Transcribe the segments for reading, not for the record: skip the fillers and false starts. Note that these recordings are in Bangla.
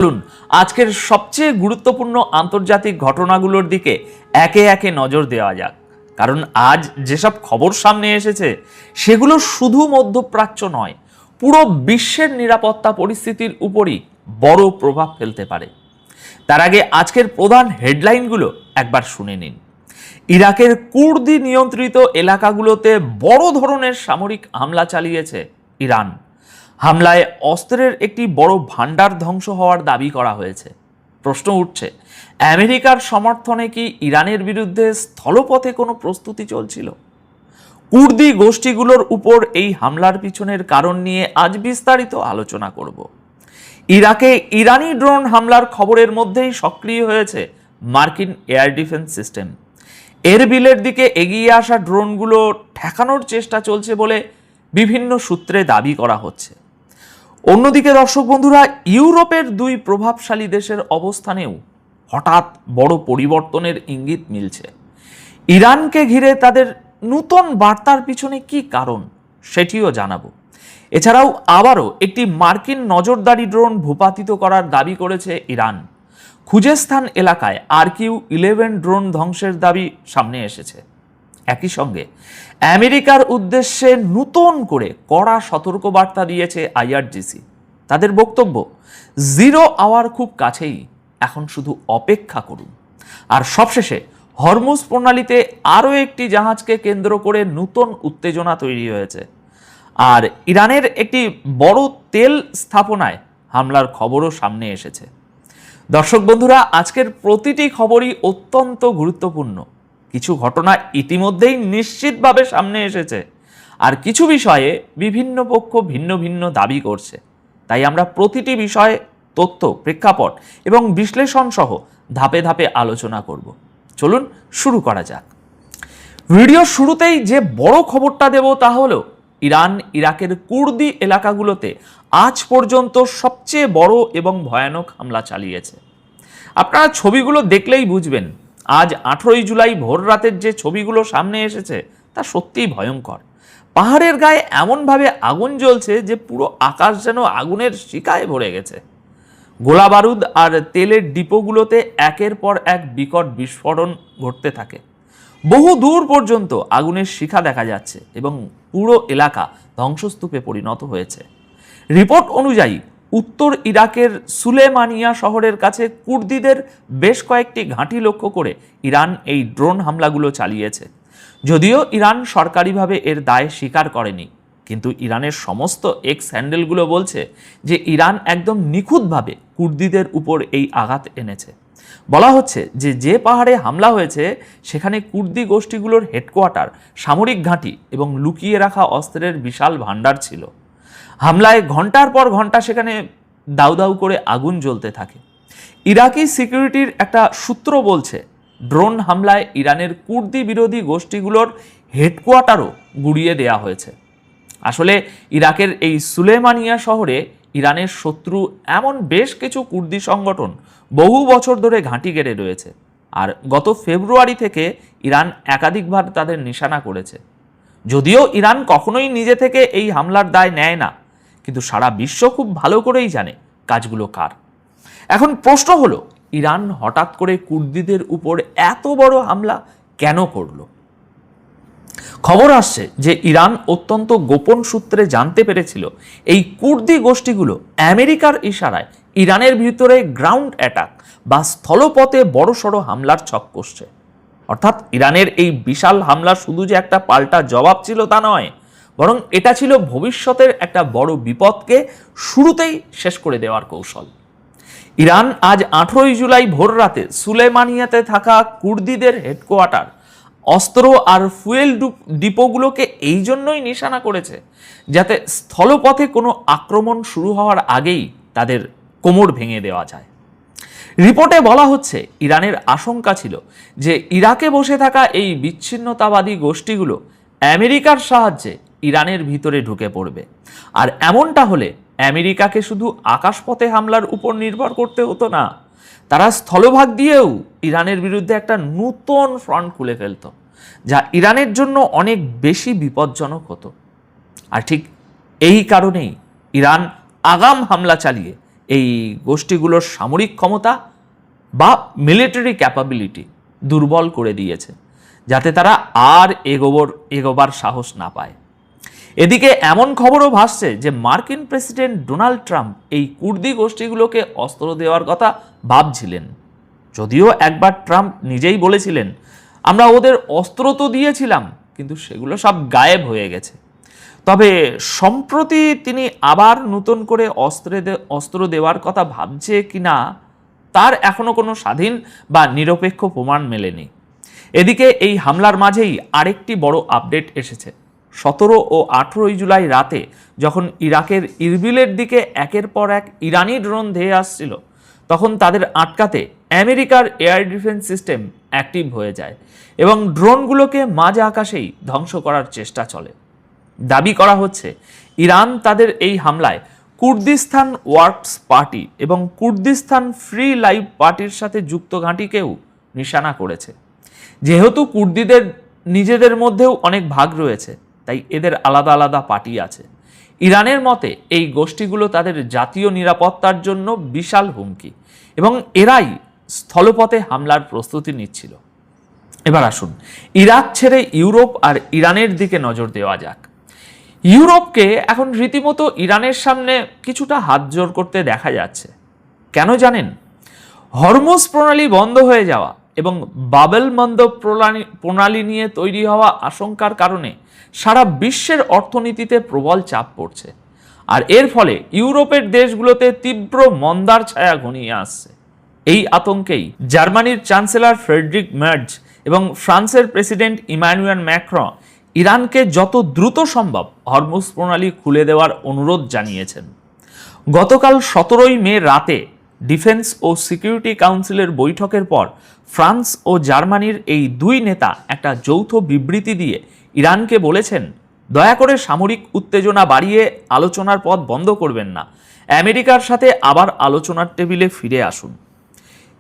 চলুন আজকের সবচেয়ে গুরুত্বপূর্ণ আন্তর্জাতিক ঘটনাগুলোর দিকে একে একে নজর দেওয়া যাক। কারণ আজ যেসব খবর সামনে এসেছে সেগুলো শুধু মধ্যপ্রাচ্য নয়, পুরো বিশ্বের নিরাপত্তা পরিস্থিতির উপরই বড় প্রভাব ফেলতে পারে। তার আগে আজকের প্রধান হেডলাইনগুলো একবার শুনে নিন। ইরাকের কুর্দি নিয়ন্ত্রিত এলাকাগুলোতে বড় ধরনের সামরিক হামলা চালিয়েছে ইরান। হামলায় অস্ত্রের একটি বড় ভান্ডার ধ্বংস হওয়ার দাবি করা হয়েছে। প্রশ্ন উঠছে, আমেরিকার সমর্থনে কি ইরানের বিরুদ্ধে স্থলপথে কোনো প্রস্তুতি চলছিল? কুর্দি গোষ্ঠীগুলোর উপর এই হামলার পিছনের কারণ নিয়ে আজ বিস্তারিত আলোচনা করব। ইরাকে ইরানি ড্রোন হামলার খবরের মধ্যেই সক্রিয় হয়েছে মার্কিন এয়ার ডিফেন্স সিস্টেম। এরবিলের দিকে এগিয়ে আসা ড্রোনগুলো ঠেকানোর চেষ্টা চলছে বলে বিভিন্ন সূত্রে দাবি করা হচ্ছে। অন্যদিকে দর্শক বন্ধুরা, ইউরোপের দুই প্রভাবশালী দেশের অবস্থানেও হঠাৎ বড় পরিবর্তনের ইঙ্গিত মিলছে। ইরানকে ঘিরে তাদের নতুন বার্তার পিছনে কি কারণ সেটিও জানাবো। এছাড়াও আবারও একটি মার্কিন নজরদারি ড্রোন ভূপাতিত করার দাবি করেছে ইরান। খুজেস্তান এলাকায় RQ-11 ড্রোন ধ্বংসের দাবি সামনে এসেছে। একই সঙ্গে আমেরিকার উদ্দেশ্যে নতুন করে কড়া সতর্কবার্তা দিয়েছে IRGC। তাদের বক্তব্য, 0 আওয়ার খুব কাছেই, এখন শুধু অপেক্ষা করুন। আর সবশেষে হরমুজ প্রণালীতে আরও একটি জাহাজকে কেন্দ্র করে নতুন উত্তেজনা তৈরি হয়েছে। আর ইরানের একটি বড় তেল স্থাপনায় হামলার খবরও সামনে এসেছে। দর্শক বন্ধুরা, আজকের প্রতিটি খবরই অত্যন্ত গুরুত্বপূর্ণ। কিছু ঘটনা ইতিমধ্যেই নিশ্চিতভাবে সামনে এসেছে, আর কিছু বিষয়ে বিভিন্ন পক্ষ ভিন্ন ভিন্ন দাবি করছে। তাই আমরা প্রতিটি বিষয়ে তথ্য, প্রেক্ষাপট এবং বিশ্লেষণ সহ ধাপে ধাপে আলোচনা করব। চলুন শুরু করা যাক। ভিডিও শুরুতেই যে বড় খবরটা দেব তা হলো, ইরান ইরাকের কুর্দি এলাকাগুলোতে আজ পর্যন্ত সবচেয়ে বড় এবং ভয়ানক হামলা চালিয়েছে। আপনারা ছবিগুলো দেখলেই বুঝবেন। আজ 18ই জুলাই ভোর রাতের যে ছবিগুলো সামনে এসেছে তা সত্যিই ভয়ঙ্কর। পাহাড়ের গায়ে এমনভাবে আগুন জ্বলছে যে পুরো আকাশ যেন আগুনের শিখায় ভরে গেছে। গোলা বারুদ আর তেলের ডিপোগুলোতে একের পর এক বিকট বিস্ফোরণ ঘটতে থাকে। বহু দূর পর্যন্ত আগুনের শিখা দেখা যাচ্ছে এবং পুরো এলাকা ধ্বংসস্তূপে পরিণত হয়েছে। রিপোর্ট অনুযায়ী উত্তর ইরাকের সুলেমানিয়া শহরের কাছে কুর্দিদের বেশ কয়েকটি ঘাঁটি লক্ষ্য করে ইরান এই ড্রোন হামলাগুলো চালিয়েছে। যদিও ইরান সরকারিভাবে এর দায় স্বীকার করেনি, কিন্তু ইরানের সমস্ত এক্স হ্যান্ডেলগুলো বলছে যে ইরান একদম নিখুঁতভাবে কুর্দিদের উপর এই আঘাত এনেছে। বলা হচ্ছে যে যে পাহাড়ে হামলা হয়েছে সেখানে কুর্দি গোষ্ঠীগুলোর হেডকোয়ার্টার, সামরিক ঘাঁটি এবং লুকিয়ে রাখা অস্ত্রের বিশাল ভাণ্ডার ছিল। হামলায় ঘন্টার পর ঘন্টা সেখানে দাউ দাউ করে আগুন জ্বলতে থাকে। ইরাকি সিকিউরিটির একটা সূত্র বলছে, ড্রোন হামলায় ইরানের কুর্দি বিরোধী গোষ্ঠীগুলোর হেডকোয়ার্টারও গুড়িয়ে দেওয়া হয়েছে। আসলে ইরাকের এই সুলেমানিয়া শহরে ইরানের শত্রু এমন বেশ কিছু কুর্দি সংগঠন বহু বছর ধরে ঘাঁটি গেড়ে রয়েছে। আর গত ফেব্রুয়ারি থেকে ইরান একাধিকবার তাদের নিশানা করেছে। যদিও ইরান কখনোই নিজে থেকে এই হামলার দায় নেয় না, কিন্তু সারা বিশ্ব খুব ভালো করেই জানে কাজগুলো কার। এখন প্রশ্ন হলো, ইরান হঠাৎ করে কুর্দিদের উপর এত বড় হামলা কেন করলো? খবর আসছে যে ইরান অত্যন্ত গোপন সূত্রে জানতে পেরেছিল এই কুর্দি গোষ্ঠীগুলো আমেরিকার ইশারায় ইরানের ভিতরে গ্রাউন্ড অ্যাটাক বা স্থলপথে বড়সড় হামলার ছক কষছে। অর্থাৎ ইরানের এই বিশাল হামলা শুধু যে একটা পাল্টা জবাব ছিল তা নয়, বরং এটা ছিল ভবিষ্যতের একটা বড় বিপদকে শুরুতেই শেষ করে দেওয়ার কৌশল। ইরান আজ 18ই জুলাই ভোর রাতে সুলেমানিয়াতে থাকা কুর্দিদের হেডকোয়ার্টার, অস্ত্র আর ফুয়েল ডিপোগুলোকে এই জন্যই নিশানা করেছে যাতে স্থলপথে কোনো আক্রমণ শুরু হওয়ার আগেই তাদের কোমর ভেঙে দেওয়া যায়। রিপোর্টে বলা হচ্ছে, ইরানের আশঙ্কা ছিল যে ইরাকে বসে থাকা এই বিচ্ছিন্নতাবাদী গোষ্ঠীগুলো আমেরিকার সাহায্যে ইরানের ভিতরে ঢুকে পড়বে। আর এমনটা হলে আমেরিকাকে শুধু আকাশপথে হামলার উপর নির্ভর করতে হতো না, তারা স্থলভাগ দিয়েও ইরানের বিরুদ্ধে একটা নতুন ফ্রন্ট খুলে ফেলত, যা ইরানের জন্য অনেক বেশি বিপজ্জনক হতো। আর ঠিক এই কারণেই ইরান আগাম হামলা চালিয়ে এই গোষ্ঠীগুলোর সামরিক ক্ষমতা বা মিলিটারি ক্যাপাবিলিটি দুর্বল করে দিয়েছে, যাতে তারা আর এগোবার সাহস না পায়। এদিকে এমন খবরও ভাসছে যে মার্কিন প্রেসিডেন্ট ডোনাল্ড ট্রাম্প এই কুর্দি গোষ্ঠীগুলোকে অস্ত্র দেওয়ার কথা ভাবছিলেন, যদিও একবার ট্রাম্প নিজেই বলেছিলেন, আমরা ওদের অস্ত্র তো দিয়েছিলাম, কিন্তু সেগুলো সব গায়েব হয়ে গেছে। তবে সম্প্রতি তিনি আবার নতুন করে অস্ত্র দেওয়ার কথা ভাবছে কিনা তার এখনো কোনো স্বাধীন বা নিরপেক্ষ প্রমাণ মেলেনি। এদিকে এই হামলার মাঝেই আরেকটি বড় আপডেট এসেছে। 17 ও 18 জুলাই রাতে যখন ইরাকের ইরবিলের দিকে একের পর এক ইরানি ড্রোন ধেয়ে আসছিল, তখন তাদের আটকাতে আমেরিকার এয়ার ডিফেন্স সিস্টেম অ্যাক্টিভ হয়ে যায় এবং ড্রোনগুলোকে মাঝ আকাশেই ধ্বংস করার চেষ্টা চলে। দাবি করা হচ্ছে ইরান তাদের এই হামলায় কুর্দিস্তান ওয়ার্কস পার্টি এবং কুর্দিস্তান ফ্রি লাইভ পার্টির সাথে যুক্ত ঘাঁটিকেও নিশানা করেছে। যেহেতু কুর্দিদের নিজেদের মধ্যেও অনেক ভাগ রয়েছে, তাই এদের আলাদা আলাদা পার্টি আছে। ইরানের মতে এই গোষ্ঠীগুলো তাদের জাতীয় নিরাপত্তার জন্য বিশাল হুমকি এবং এরাই স্থলপথে হামলার প্রস্তুতি নিচ্ছিল। এবার আসুন ইরাক ছেড়ে ইউরোপ আর ইরানের দিকে নজর দেওয়া যাক। ইউরোপকে এখন রীতিমতো ইরানের সামনে কিছুটা হাত জোড় করতে দেখা যাচ্ছে। কেন জানেন? হরমুজ প্রণালী বন্ধ হয়ে যাওয়া এবং বাবেল মন্দব প্রণালী নিয়ে তৈরি হওয়া আশঙ্কার কারণে সারা বিশ্বের অর্থনীতিতে প্রবল চাপ পড়ছে, আর এর ফলে ইউরোপের দেশগুলোতে তীব্র মন্দার ছায়া ঘনিয়ে আসছে। এই আতঙ্কেই জার্মানির চ্যান্সেলর ফ্রেডরিক মের্জ এবং ফ্রান্সের প্রেসিডেন্ট ইমানুয়েল ম্যাক্রন ইরানকে যত দ্রুত সম্ভব হরমুজ প্রণালী খুলে দেওয়ার অনুরোধ জানিয়েছেন। গতকাল 17 মে রাতে ডিফেন্স ও সিকিউরিটি কাউন্সিলের বৈঠকের পর ফ্রান্স ও জার্মানির এই দুই নেতা একটা যৌথ বিবৃতি দিয়ে ইরানকে বলেছেন, দয়া করে সামরিক উত্তেজনা বাড়িয়ে আলোচনার পথ বন্ধ করবেন না, আমেরিকার সাথে আবার আলোচনার টেবিলে ফিরে আসুন।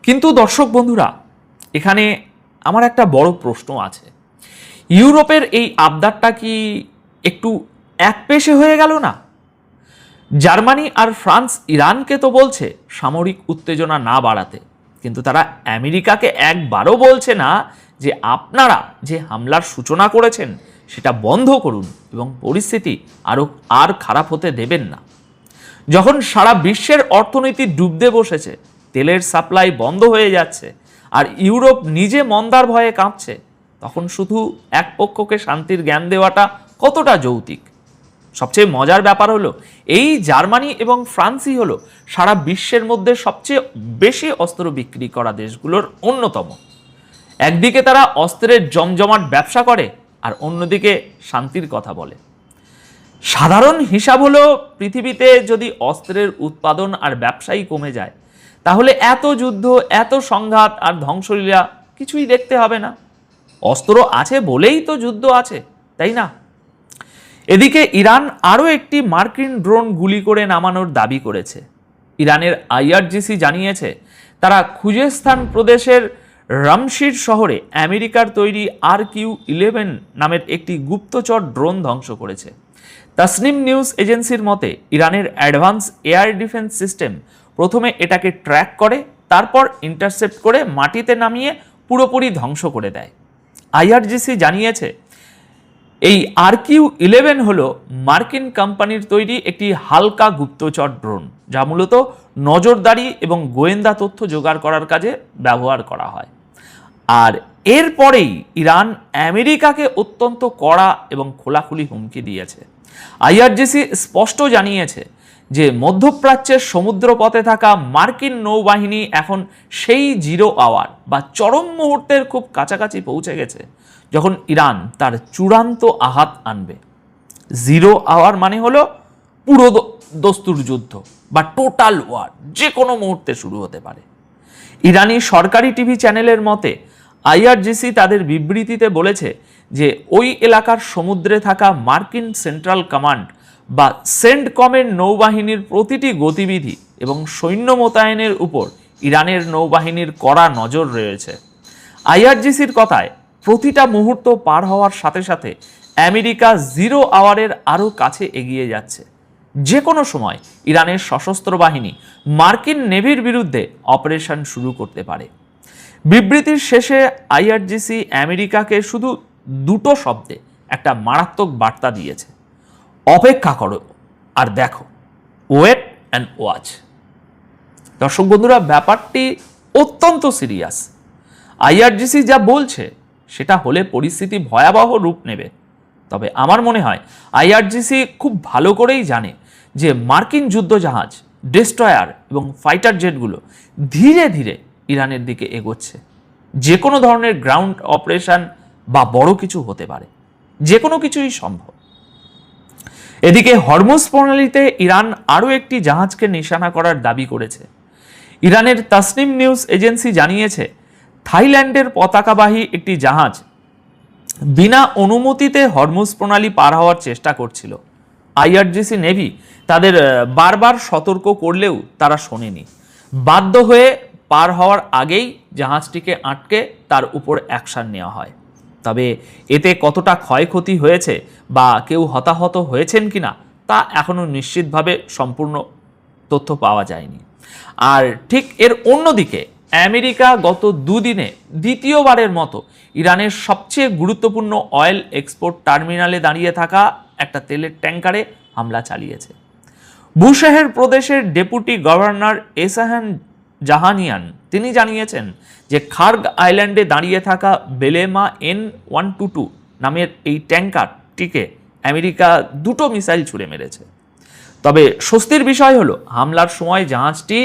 কিন্তু দর্শক বন্ধুরা, এখানে আমার একটা বড় প্রশ্ন আছে। ইউরোপের এই আবদারটা কি একটু একপেশে হয়ে গেল না? জার্মানি আর ফ্রান্স ইরানকে তো বলছে সামরিক উত্তেজনা না বাড়াতে, কিন্তু তারা আমেরিকাকে একবারও বলছে না যে আপনারা যে হামলার সূচনা করেছেন সেটা বন্ধ করুন এবং পরিস্থিতি আর খারাপ হতে দেবেন না। যখন সারা বিশ্বের অর্থনীতি ডুবতে বসেছে, তেলের সাপ্লাই বন্ধ হয়ে যাচ্ছে আর ইউরোপ নিজে মন্দার ভয়ে কাঁপছে, তখন শুধু এক পক্ষকে শান্তির জ্ঞান দেওয়াটা কতটা যৌক্তিক? সবচেয়ে মজার ব্যাপার হলো এই জার্মানি এবং ফ্রান্সই হলো সারা বিশ্বের মধ্যে সবচেয়ে বেশি অস্ত্র বিক্রি করা দেশগুলোর অন্যতম। একদিকে তারা অস্ত্রের জমজমাট ব্যবসা করে আর অন্যদিকে শান্তির কথা বলে। সাধারণ হিসাব হলো পৃথিবীতে যদি অস্ত্রের উৎপাদন আর ব্যবসাই কমে যায়, তাহলে এত যুদ্ধ, এত সংঘাত আর ধ্বংসলীলা কিছুই দেখতে হবে না। অস্ত্র আছে বলেই তো যুদ্ধ আছে, তাই না? এদিকে ইরান আরও একটি মার্কিন ড্রোন গুলি করে নামানোর দাবি করেছে। ইরানের আইআরজিসি জানিয়েছে তারা খুজেস্তান প্রদেশের রামশির শহরে আমেরিকার তৈরি RQ-11 নামের একটি গুপ্তচর ড্রোন ধ্বংস করেছে। তাসনিম নিউজ এজেন্সির মতে ইরানের অ্যাডভান্স এয়ার ডিফেন্স সিস্টেম প্রথমে এটাকে ট্র্যাক করে, তারপর ইন্টারসেপ্ট করে মাটিতে নামিয়ে পুরোপুরি ধ্বংস করে দেয়। আইআরজিসি জানিয়েছে এই RQ-11 হলো মার্কিন কোম্পানির তৈরি একটি হালকা গুপ্তচর ড্রোন, যা মূলত নজরদারি এবং গোয়েন্দা তথ্য জোগাড় করার কাজে ব্যবহার করা হয়। আর এরপরেই ইরান আমেরিকাকে অত্যন্ত কড়া এবং খোলাখুলি হুমকি দিয়েছে। আইআরজিসি স্পষ্ট জানিয়েছে যে মধ্যপ্রাচ্যের সমুদ্রপথে থাকা মার্কিন নৌবাহিনী এখন সেই 0 আওয়ার বা চরম মুহূর্তের খুব কাছাকাছি পৌঁছে গেছে, যখন ইরান তার চূড়ান্ত আঘাত আনবে। 0 আওয়ার মানে হলো পুরো দস্তুর যুদ্ধ বা টোটাল ওয়ার, যে কোনো মুহূর্তে শুরু হতে পারে। ইরানি সরকারি টিভি চ্যানেলের মতে আইআরজিসি তাদের বিবৃতিতে বলেছে যে ওই এলাকার সমুদ্রে থাকা মার্কিন সেন্ট্রাল কমান্ড বা সেন্টকমের নৌবাহিনীর প্রতিটি গতিবিধি এবং সৈন্য মোতায়েনের উপর ইরানের নৌবাহিনীর কড়া নজর রয়েছে। আইআরজিসির কথায় প্রতিটা মুহূর্ত পার হওয়ার সাথে সাথে আমেরিকা 0 আওয়ারের আরও কাছে এগিয়ে যাচ্ছে। যে কোনো সময় ইরানের সশস্ত্র বাহিনী মার্কিন নেভির বিরুদ্ধে অপারেশন শুরু করতে পারে। বিবৃতির শেষে আইআরজিসি আমেরিকাকে শুধু দুটো শব্দে একটা মারাত্মক বার্তা দিয়েছে: অপেক্ষা করো আর দেখো, ওয়েট অ্যান্ড ওয়াচ। দর্শক বন্ধুরা, ব্যাপারটি অত্যন্ত সিরিয়াস। আইআরজিসি যা বলছে সেটা হলে পরিস্থিতি ভয়াবহ রূপ নেবে। তবে আমার মনে হয় আইআরজিসি খুব ভালো করেই জানে যে মার্কিন যুদ্ধজাহাজ, ডেস্ট্রয়ার এবং ফাইটার জেটগুলো ধীরে ধীরে ইরানের দিকে এগোচ্ছে। যে কোনো ধরনের গ্রাউন্ড অপারেশন বা বড় কিছু হতে পারে, যে কোনো কিছুই সম্ভব। এদিকে হরমুজ প্রণালীতে ইরান আরও একটি জাহাজকে নিশানা করার দাবি করেছে। ইরানের তাসনিম নিউজ এজেন্সি জানিয়েছে, থাইল্যান্ডের পতাকাবাহী একটি জাহাজ বিনা অনুমতিতে হরমুজ প্রণালী পার হওয়ার চেষ্টা করছিল। আইআরজিসি নেভি তাদের বারবার সতর্ক করলেও তারা শোনেনি। বাধ্য হয়ে পার হওয়ার আগেই জাহাজটিকে আটকে তার উপর অ্যাকশন নেওয়া হয়। তবে এতে কতটা ক্ষয়ক্ষতি হয়েছে বা কেউ হতাহত হয়েছেন কিনা তা এখনও নিশ্চিতভাবে সম্পূর্ণ তথ্য পাওয়া যায়নি। আর ঠিক এর অন্যদিকে আমেরিকা গত দুদিনে দ্বিতীয়বারের মতো ইরানের সবচেয়ে গুরুত্বপূর্ণ অয়েল এক্সপোর্ট টার্মিনালে দাঁড়িয়ে থাকা একটা তেলের ট্যাঙ্কারে হামলা চালিয়েছে। বুশেহের প্রদেশের ডেপুটি গভর্নর এসাহান জাহানিয়ান তিনি জানিয়েছেন যে খার্গ আইল্যান্ডে দাঁড়িয়ে থাকা বেলেমা N122 নামের এই ট্যাঙ্কারটিকে আমেরিকা দুটো মিসাইল ছুড়ে মেরেছে। তবে স্বস্তির বিষয় হলো, হামলার সময় জাহাজটি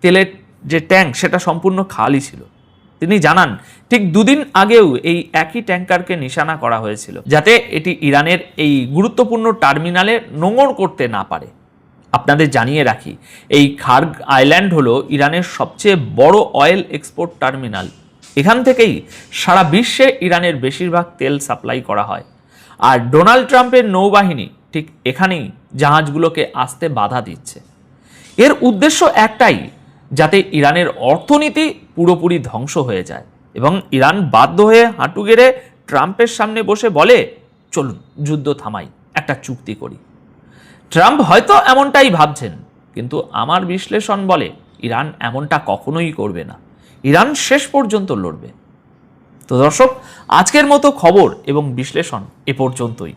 তেলের যে ট্যাঙ্ক সেটা সম্পূর্ণ খালি ছিল। তিনি জানান, ঠিক দুদিন আগেও এই একই ট্যাঙ্কারকে নিশানা করা হয়েছিল যাতে এটি ইরানের এই গুরুত্বপূর্ণ টার্মিনালে নোঙর করতে না পারে। আপনাদের জানিয়ে রাখি, এই খার্গ আইল্যান্ড হলো ইরানের সবচেয়ে বড় অয়েল এক্সপোর্ট টার্মিনাল। এখান থেকেই সারা বিশ্বে ইরানের বেশিরভাগ তেল সাপ্লাই করা হয়। আর ডোনাল্ড ট্রাম্পের নৌবাহিনী ঠিক এখানেই জাহাজগুলোকে আসতে বাধা দিচ্ছে। এর উদ্দেশ্য একটাই, যাতে ইরানের অর্থনীতি পুরোপুরি ধ্বংস হয়ে যায় এবং ইরান বাধ্য হয়ে হাঁটু গেড়ে ট্রাম্পের সামনে বসে বলে, চলুন যুদ্ধ থামাই, একটা চুক্তি করি। ট্রাম্প হয়তো এমনটাই ভাবছেন, কিন্তু আমার বিশ্লেষণ বলে ইরান এমনটা কখনোই করবে না। ইরান শেষ পর্যন্ত লড়বে। তো দর্শক, আজকের মতো খবর এবং বিশ্লেষণ এ পর্যন্তই।